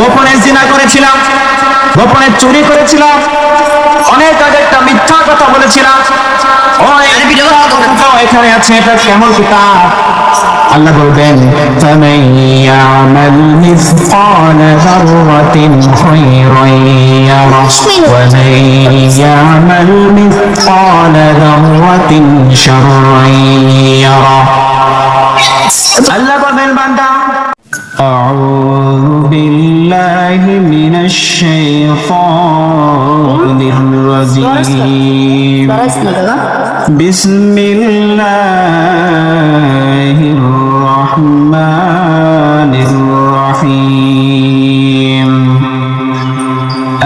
গোপনে জিনা করেছিলাম, গোপনে চুরি করেছিলাম, অনেক আগে একটা মিথ্যা কথা বলেছিলাম, এখানে আছে, এটা কেমন কিতাব? আল্লাহ বলবেন ফামান ইয়ামাল মিসকালা যাররাতিন খায়রান ইয়ারা ওয়া মান ইয়ামাল মিসকালা যাররাতিন শাররান ইয়ারা। আল্লাহ বলবেন বান্দা আউযু বিল্লাহি মিনাশ শাইতানির রাজিম বিসমিল্লাহির রহমানির রহিম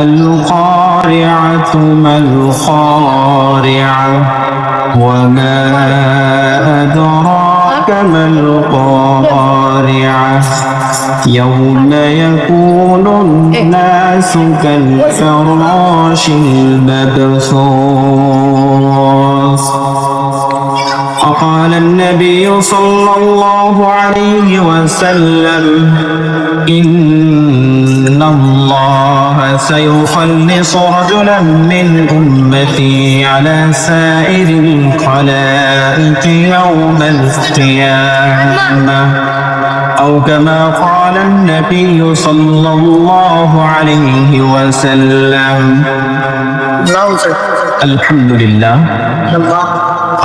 আল কারিআতু মাল কারিআ ওয়া মা আদরাকা মাল কারিআ ইয়াউমা ইয়াকুনুন নাসু কাল ফারাশিল মাবসুস। وقال النبي صلى الله عليه وسلم إن الله سيخلص رجلا من أمتي على سائر الخلائق يوم القيامة أو كما قال النبي صلى الله عليه وسلم. الحمد لله.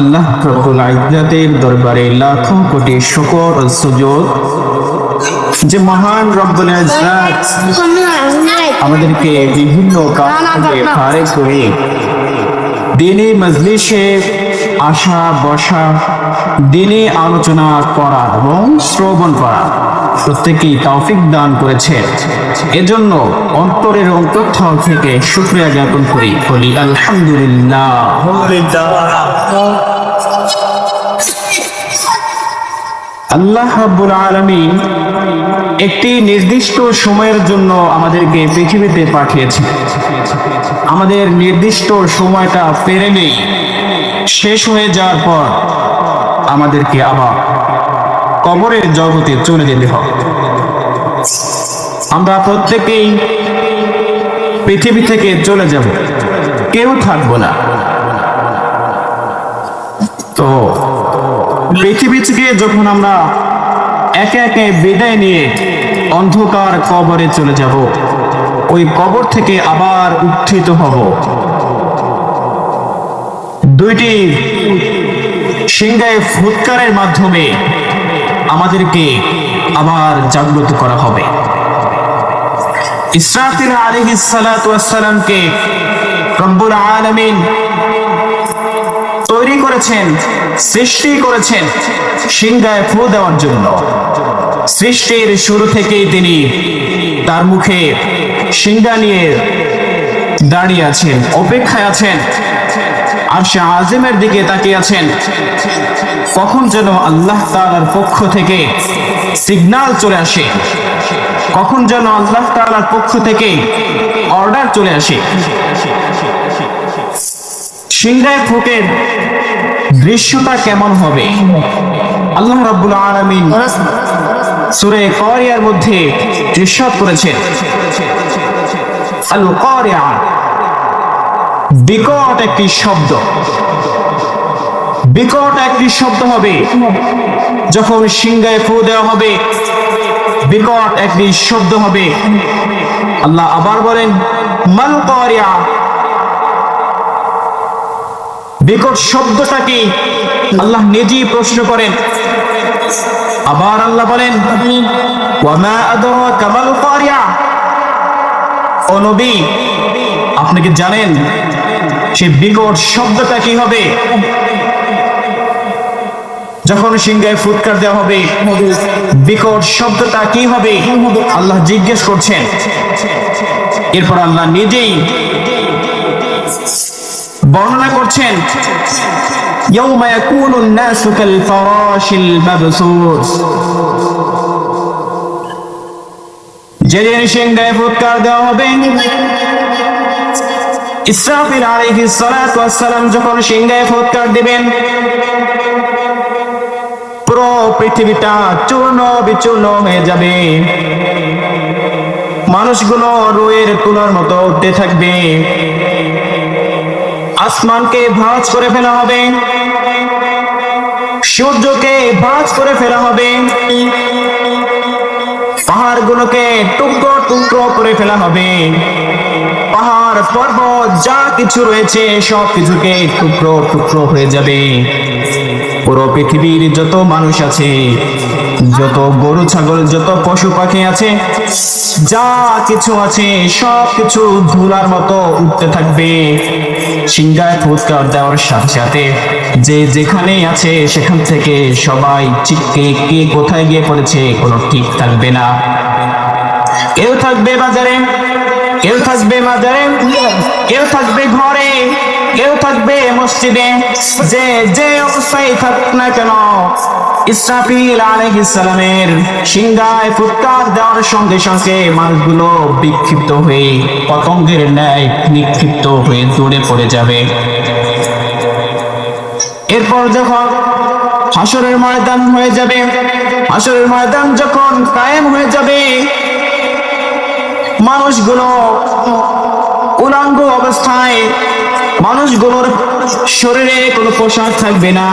আল্লাহ রব্বুল ইজ্জতের দরবারে লাখো কোটি শুকর ও সুজুদ যে মহান রব্বুল ইজ্জত আমাদেরকে বিভিন্ন কাজ থেকে ফারেক করে দ্বীনি মজলিসে আসা বসা, দ্বীনি আলোচনা করা এবং শ্রবণ করা প্রত্যেকেই তৌফিক দান করেছেন। এজন্য অন্তরের অন্তঃস্থল থেকে শুকরিয়া জ্ঞাপন করি, বলি আলহামদুলিল্লাহ। আল্লাহ রাব্বুল আলামিন একটি নির্দিষ্ট সময়ের জন্য আমাদেরকে পৃথিবীতে পাঠিয়েছেন। আমাদের নির্দিষ্ট সময়টা পেরেলেই শেষ হয়ে যাওয়ার পর আমাদেরকে আবার কবরের জগতে চলে যেতে হবে। আমরা প্রত্যেকেই পৃথিবী থেকে চলে যাব, কেউ থাকবো না। তো পৃথিবী থেকে যখন আমরা একে একে বিদায় নিয়ে অন্ধকার কবরে চলে যাব, ওই কবর থেকে আবার উত্থিত হব। দুইটি সিংহায় ফুৎকারের মাধ্যমে আমাদেরকে আবার জাগ্রত করা হবে। ইসরাফিল আলাইহিস সালাতু ওয়াস সালামকে রব্বুল আলামিন তৈরি করেছেন, সৃষ্টি করেছেন সিংহায় ফু দেওয়ার জন্য। সৃষ্টির শুরু থেকেই তিনি তার মুখে সিংহা নিয়ে দাঁড়িয়ে আছেন, অপেক্ষায় আছেন, আরশে আজিমের দিকে তাকিয়ে আছেন। কখন যেন আল্লাহ তাআলার পক্ষ থেকে সিগন্যাল চলে আসে, কখন যেন আল্লাহ তাআলার পক্ষ থেকে অর্ডার চলে আসে। সিংহায় ফুকের দৃশ্যটা কেমন হবে আল্লাহ রাব্বুল আলামিন সূরা কারিয়ার মধ্যে ইরশাদ করেছেন, আল কারিয়া, বিকট একটি শব্দ, বিকট একটি শব্দ হবে যখন সিংহায় ফু দেওয়া হবে, বিকট একটি শব্দ হবে। আল্লাহ আবার বলেন মাল কারিয়া, বিকট শব্দটা কি? আল্লাহ নিজেই প্রশ্ন করেন। আবার আল্লাহ বলেন ওয়া মা আদরাকা মাল কারিয়া, ও নবী আপনি কি জানেন সেই বিকট শব্দটা কি হবে? যখন সিংহায় ফুৎকার দেওয়া হবে, বিকট শব্দটা কি হবে আল্লাহ জিজ্ঞেস করছেন। এরপর আল্লাহ নিজেই বর্ণনা করছেন, ইয়াউমা ইয়াকুনুন নাসু কাল ফারাশিল মাবসুস, যেদিন সিংহায় ফুৎকার দেওয়া হবে। ইসরাফিল আলাইহিস সালাতু ওয়াস সালাম যখন সিংহায় ফুৎকার দিবেন, পুরো পৃথিবীটা চূর্ণ বিচূর্ণ হয়ে যাবে। মানুষগুলো রুইয়ের তুলার মতো উঠতে থাকবে, আসমানকে ভাঁজ করে ফেলা হবে, সূর্যকে ভাঁজ করে ফেলা হবে, পাহাড়গুলোকে টুকরো টুকরো করে ফেলা হবে, পাহাড় পর্বত যা কিছু রয়েছে সব কিছুকে টুকরো টুকরো হয়ে যাবে। পুরো পৃথিবীর যত মানুষ আছে, যত গরু ছাগল, যত পশু পাখি আছে, যা কিছু আছে সব কিছু ধুলার মতো উঠতে থাকবে। সিংহায় ফুৎকার দেওয়ার সাথে সাথে যে যেখানে আছে সেখান থেকে সবাই চিৎকে কে কোথায় গিয়ে পড়েছে কোনো ঠিক থাকবে না। কেউ থাকবে বাজারে, কেউ থাকবে মাজারে, কেউ থাকবে ঘরে, কেউ থাকবে মসজিদে। যে যে অবস্থায় থাক না কেন, ইসরাফিল আলাইহিস সালামের সিংহায় ফুৎকার দেওয়ার সঙ্গে সঙ্গে মানুষগুলো বিক্ষিপ্ত হয়ে পতঙ্গের ন্যায় নিক্ষিপ্ত হয়ে দৌড়ে পড়ে যাবে। এরপর যখন হাসরের ময়দান হয়ে যাবে, হাসরের ময়দান যখন কায়েম হয়ে যাবে, মানুষগুলো উলঙ্গ অবস্থায়, মানুষগুলোর শরীরে কোনো পোশাক থাকবে না,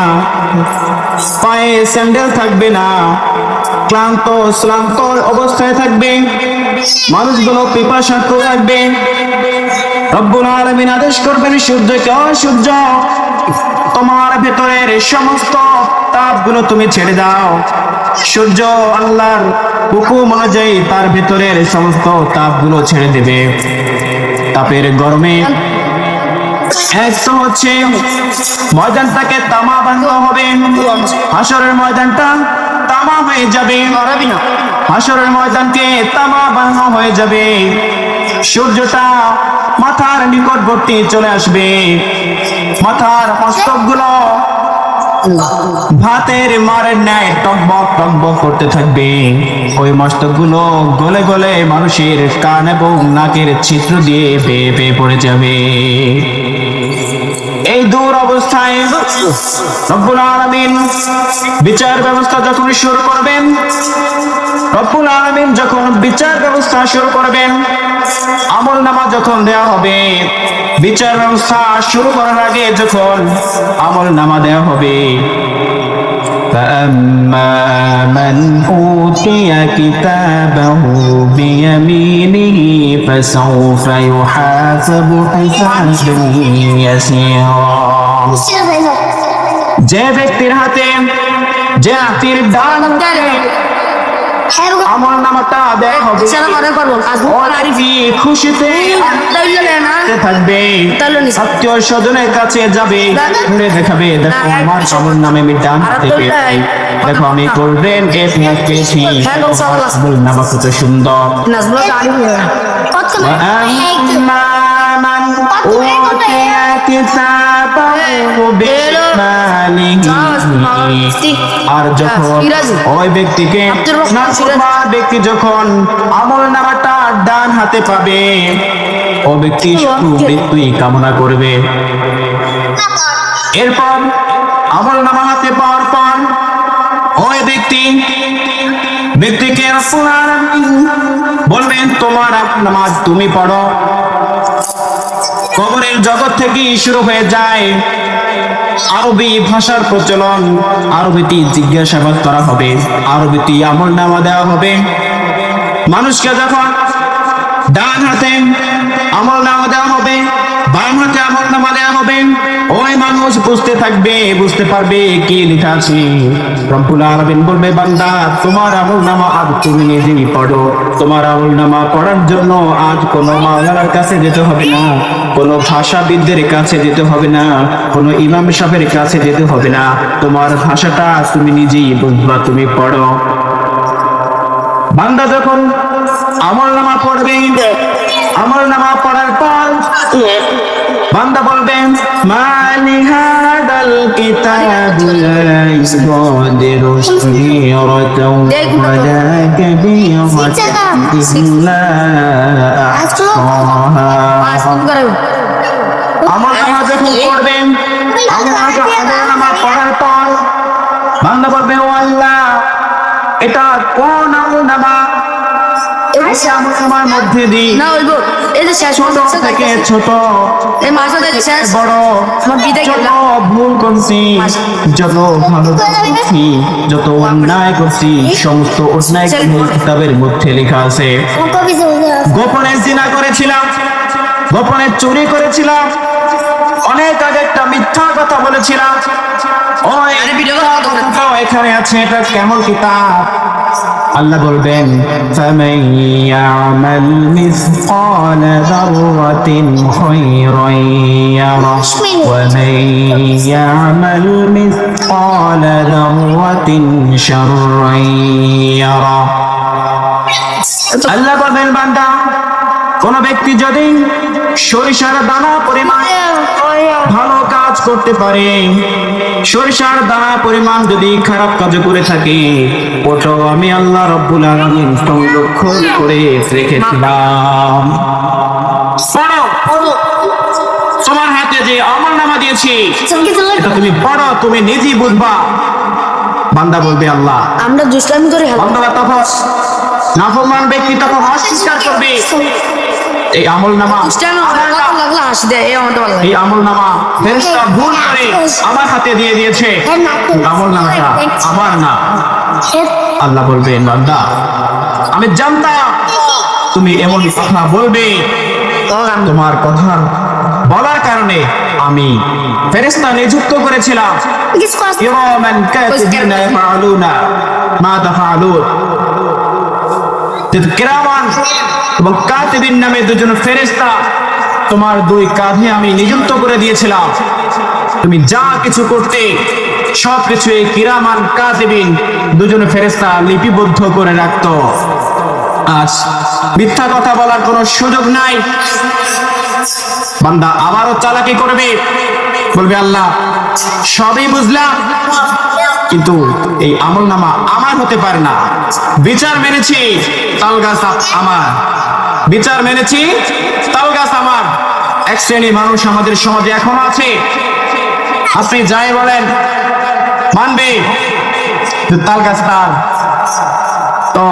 পায়ে স্যান্ডেল থাকবে না, ক্লান্ত শ্রান্ত অবস্থায় থাকবে, মানুষগুলো পিপাসার্থ থাকবে। রব্বুল আলামিন আদেশ করবেন সূর্যকে, ও সূর্য, তোমার ভেতরের সমস্ত তাপগুলো তুমি ছেড়ে দাও। সূর্য আল্লাহর হুকুম অনুযায়ী তার ভেতরের সমস্ত তাপগুলো ছেড়ে দেবে। তাপের গরমে এক তো হচ্ছে ময়দানটাকে তামা বানানো হবে, হাসরের ময়দানটা তামা হয়ে যাবে, হাসরের ময়দানকে তামা বানানো হয়ে যাবে। সূর্যটা মাথার নিকটবর্তী চলে আসবে, মাথার মস্তকগুলো ভাতের মারের ন্যায় টকবক টকবক করতে থাকবে। ওই মস্তকগুলো গলে গলে মানুষের কান এবং নাকের ছিদ্র দিয়ে বেয়ে বেয়ে পড়ে যাবে। এই দূর অবস্থায় রব্বুল আলামিন বিচার ব্যবস্থা যখন শুরু করবেন, রব্বুল আলামিন যখন বিচার ব্যবস্থা শুরু করবেন, আমল নামা যখন দেওয়া হবে, বিচার ব্যবস্থা শুরু করার আগে যখন আমল নামা দেওয়া হবে, فأما من أوتي كتابه بيمينه فسوف يحاسب حسابا يسيرا। যে ব্যক্তির হাতে, যে হাতির ডান আমল নামাটা দেয়া হবে, খুশিতে থাকবে, আত্মীয় স্বজনের কাছে যাবে, ঘুরে দেখাবে, দেখো আমার আমল নামে আমি ডান হাতে পেয়েছি, দেখো আমি করবেন পেয়েছি, আমল নামা কত সুন্দর। আর যখন ওই ব্যক্তিকে ব্যক্তি যখন আমল নামাটা ডান হাতে পাবে, ও ব্যক্তি মৃত্যুই কামনা করবে। এরপর আমল নামা হাতে পাওয়ার পর ওই ব্যক্তিকে বলবেন তোমার নামাজ তুমি পড়ো। কবরের জগৎ থেকে শুরু হয়ে যায় আরবি ভাষার প্রচলন, আরবিতে জিজ্ঞাসাবাদ করা হবে, আরবিতে আমল নামা দেওয়া হবে। মানুষকে যখন ডান হাতে আমল নামা দেওয়া হবে, বাম হাতে আমল নামা দেওয়া হবে, ওই মানুষ বুঝতে থাকবে, বুঝতে পারবে কি লেখা আছে। রব্বুল আলামিন বলবে বান্দা তোমার আমল নামা আজ তুমি নিজেই পড়ো। তোমার আমল নামা পড়ার জন্য আজ কোনো মাওলানার কাছে যেতে হবে না, কোনো ভাষাবিদদের কাছে যেতে হবে না, কোনো ইমাম সাহেবের কাছে যেতে হবে না। তোমার ভাষাটা তুমি নিজেই বুঝবা, তুমি পড়ো। বান্দা যখন আমল নামা পড়বে, আমল নামা পড়ার পর বান্দা বলবেন মালি হাদাল কিতাবু লা ইউগাদিরু সগীরাতাও ওয়ালা কাবীরাতাও ইল্লা আহসাহা। আমল নামা যখন পড়বেন, আমল নামা পড়ার পর বান্দা বলবে ও আল্লাহ এটা কোন আমল নামা, তোমার মধ্যে দিই না হইব এই যে শেষ ছোট থেকে ছোট এই মাসে শেষ বড় আমার বিদে যত গেলাম ভুল করছি, যত ভালো করছি, যত অন্যায় করছি, সমস্ত অন্যায় কিতাবের মধ্যে লেখা আছে। গোপনে জিনা করেছিলাম, গোপনে চুরি করেছিলাম, অনেক আগে একটা মিথ্যা কথা বলেছিলাম, ওই আরে ভিডিও কথাটাও এখানে আছে। এটা কেমন কিতাব? আল্লাহ বলবেন ফামান ইয়ামাল মিসকাল যাররাতিন খায়রান ইয়ারা ওয়া মান ইয়ামাল মিসকাল যাররাতিন শাররান ইয়ারা। আল্লাহ বলবেন বান্দা, কোন ব্যক্তি যদি সরিষার দানা পরিমাণ ভালো কাজ করতে পারে, সরিষার দানা পরিমাণ যদি খারাপ কাজ করে থাকে, ওটাও আমি আল্লাহ রাব্বুল আলামিন সংরক্ষণ করে রেখেছিলাম। পড়ো, তোমার হাতে যে আমলনামা দিয়েছি এটা তুমি পড়ো, তুমি নিজেই বুঝবা। বান্দা বলবে আল্লাহ, আমরা দুষ্টামি করে বান্দা তখন নাফরমান ব্যক্তি তখন অস্বীকার করবে এই আমলনামা, দুষ্টামি লাগলো হাসি দেয় এই আমাদের ভালো এই আমলনামা ফেরেশতা ভুল করে আমার হাতে দিয়ে দিয়েছে, আমলনামাটা আমার না। আল্লাহ বলবেন বান্দা, আমি জানতাম তুমি এমন কথা বলবে, তোমার কথা বলার কারণে আমি ফেরেশতা নিযুক্ত করেছিলাম। কিরামান কাতিবিনা ইয়াফআলুনা মা তাফআলুন। কিরামান এবং কাতিবিন নামে দুজন ফেরেশতা তোমার দুই কাঁধে আমি নিযুক্ত করে দিয়েছিলাম। তুমি যা কিছু করতে সবকিছু এই কিরামান কাতিবিন দুজন ফেরেশতা লিপিবদ্ধ করে রাখতো। আজ মিথ্যা কথা বলার কোনো সুযোগ নাই। বান্দা আবারও চালাকি করবে, বলবে আল্লাহ সবই বুঝলাম, কিন্তু এই আমলনামা আমার হতে পারে না। বিচার মেনেছি, তালগাছ আমার, বিচার মেনেছি, তালগাছ আমার। এক শ্রেণী মানুষ আমাদের সমাজে এখনো আছে, আপনি যাই বলেন মানবে, তালগাছ তার। তো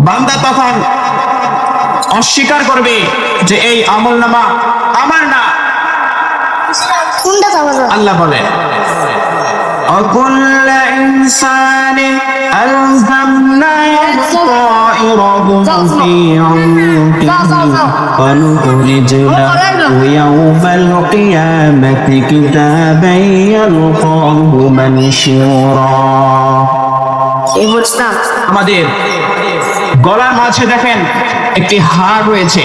বান্দা তখন অস্বীকার করবে যে এই আমলনামা আমার না। আল্লাহ বলেন وكل إنسان ألزمناه طائره في عنقه ونخرج له يوم القيامة كتابا يلقاه منشورا। আমাদের গলার মাঝে দেখেন একটি হাড় রয়েছে,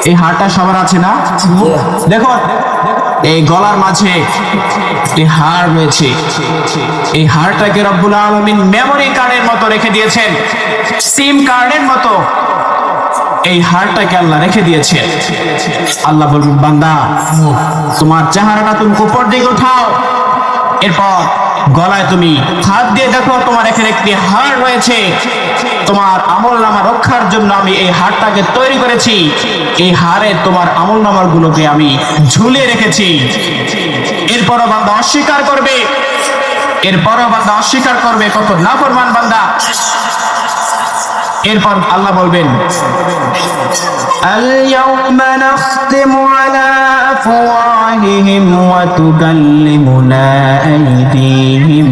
এই হাড়টা সবার আছে না? দেখো এই গলার মাঝে একটি হাড় রয়েছে, এই হাড়টাকে রব্বুল আলামিন মেমোরি কার্ডের মতো রেখে দিয়েছেন, সিম কার্ডের মতো এই হাড়টাকে আল্লাহ রেখে দিয়েছেন। আল্লাহ বলবেন বান্দা তোমার চেহারাটা তুমি উপর দিকে উঠাও, এরপর গলায় তুমি হাত দিয়ে দেখো তোমার এখানে একটি হাড় রয়েছে। তোমার আমলনামা রক্ষার জন্য আমি এই হাড়টাকে তৈরি করেছি, এই হাড়ে তোমার আমলনামার গুলোকে আমি ঝুলিয়ে রেখেছি। এরপরও বান্দা অস্বীকার করবে, এরপরও বান্দা অস্বীকার করবে, কত নাফরমান বান্দা। এরপর আল্লাহ বলবেন اليوم نختم على أفواههم وتكلمنا أيديهم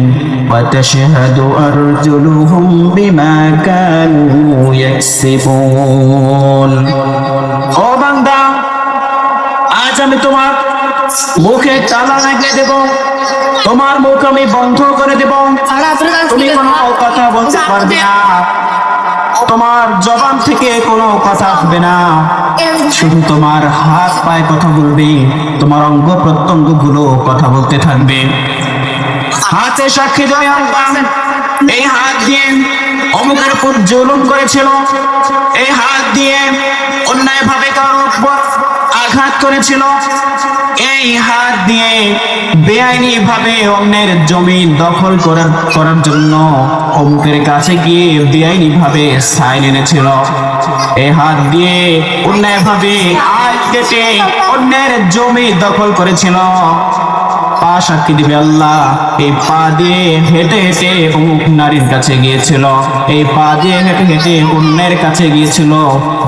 وتشهد أرجلهم بما كانوا يكسبون। ও বান্দা, আজ আমি তোমার মুখে তালা লাগিয়ে দেব, তোমার মুখ আমি বন্ধ করে দেব, তুমি কোনো কথা বলতে পারবে না, তোমার জবান থেকে কোনো কথা হবে না, শুধু তোমার হাত পায়ে কথা বলবে, তোমার অঙ্গ প্রত্যঙ্গ গুলো কথা বলতে থাকবে। হাতে সাক্ষী জমে আনতাম, এই হাত দিয়ে অমুকের উপর জুলুম করেছিল, এই হাত দিয়ে অন্যায় ভাবে কারোর উপর আঘাত করেছিল, এই হাত দিয়ে বেআইনি ভাবে অন্যের জমি দখল করার জন্য অমুকের কাছে গিয়ে বেআইনি ভাবে সাইন এনেছিল, এই হাত দিয়ে অন্যায় ভাবে আয় কেটে অন্যের জমি দখল করেছিল, পা সাক্ষী দিবে আল্লাহ এই পা দিয়ে হেঁটে হেঁটে অমুক নারীর কাছে গিয়েছিল, এই পা দিয়ে হেঁটে হেঁটে অন্যের কাছে গিয়েছিল,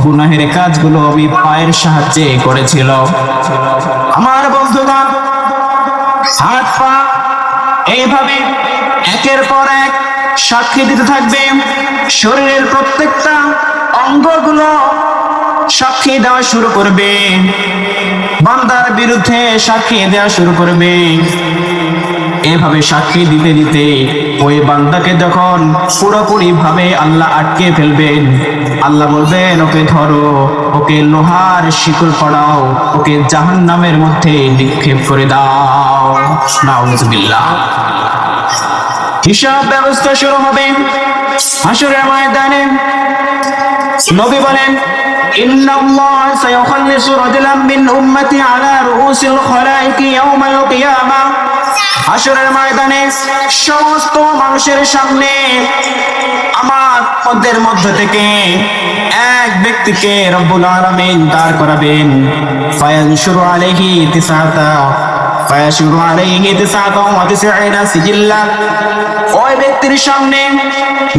গুনাহের কাজগুলো আমি পায়ের সাহায্যে করেছিল। আমার বন্ধুগণ, হাত পা এইভাবে একের পর এক সাক্ষী দিতে থাকবে। শরীরের প্রত্যেকটা অঙ্গগুলো সাক্ষী দেওয়া শুরু করবে, বান্দার বিরুদ্ধে সাক্ষী দেওয়া শুরু করবে। এভাবে সাক্ষী দিতে দিতে ওই বান্দাকে যখন পুরোপুরি ভাবে আল্লাহ আটকে ফেলবেন, আল্লাহ বলবেন ওকে ধরো, ওকে লোহার শিকল পড়াও, ওকে জাহান্নামের মধ্যে নিক্ষেপ করে দাও। নাউযুবিল্লাহ। হিসাব ব্যবস্থা শুরু হবে হাশরের ময়দানে। নবী বলেন, ইন্নাল্লাহ সায়াখাল্লিসু রাজুলাম মিন উম্মতি আলা রুউসিল খালাইকি ইয়াউমাল কিয়ামাহ। হাশরের ময়দানে সমস্ত মানুষের সামনে আমার পদের মধ্য থেকে এক ব্যক্তিকে রব্বুল আলামিন দাঁড় করাবেন। ফায়ানশুরু আলাইহি তিসআতা সিজিল্লা। ওই ব্যক্তির সামনে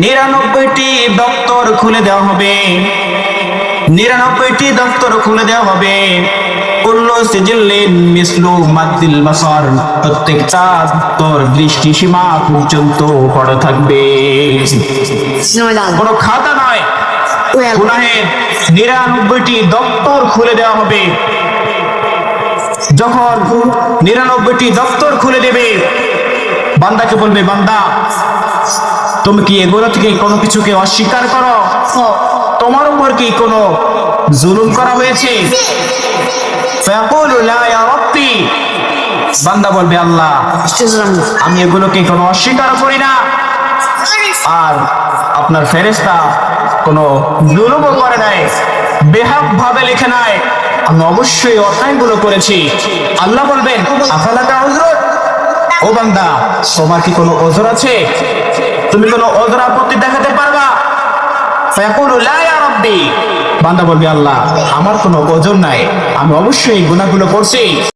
99টি দপ্তর খুলে দেওয়া হবে, 99টি দপ্তর খুলে দেওয়া হবে। কুল্লু সিজিল্লিন মিসলু মাদ্দিল বাসার, প্রত্যেকটা দপ্তর দৃষ্টি সীমা পর্যন্ত পড়ে থাকবে, কোনো খাতা নয়। গুনাহের 99টি দপ্তর খুলে দেওয়া হবে। যখন 99টি দপ্তর খুলে দেবে, বান্দাকে বলবে, বান্দা তুমি কি এগুলো থেকে কোনো কিছুকে অস্বীকার করো? তোমার উপর কি কোনো জুলুম করা হয়েছে? ফায়াকুলু লা ইয়া রাব্বি, বান্দা বলবে, আল্লাহ আমি এগুলোকে কোনো অস্বীকার করি না, আর আপনার ফেরেশতা কোনো জুলুমও করে নাই, বেহাত ভাবে লিখে নাই, আমি অবশ্যই অন্যায়গুলো করেছি। আল্লাহ বলবেন, আফালাকা উযরুন, ও বান্দা তোমার কি কোনো ওযর আছে? তুমি কোনো ওযর আপত্তি দেখাতে পারবা? ফায়াকুলু লা ইয়া রাব্বি, বান্দা বলবে, আল্লাহ আমার কোনো ওযর নাই, আমি অবশ্যই গুনাহগুলো করছি।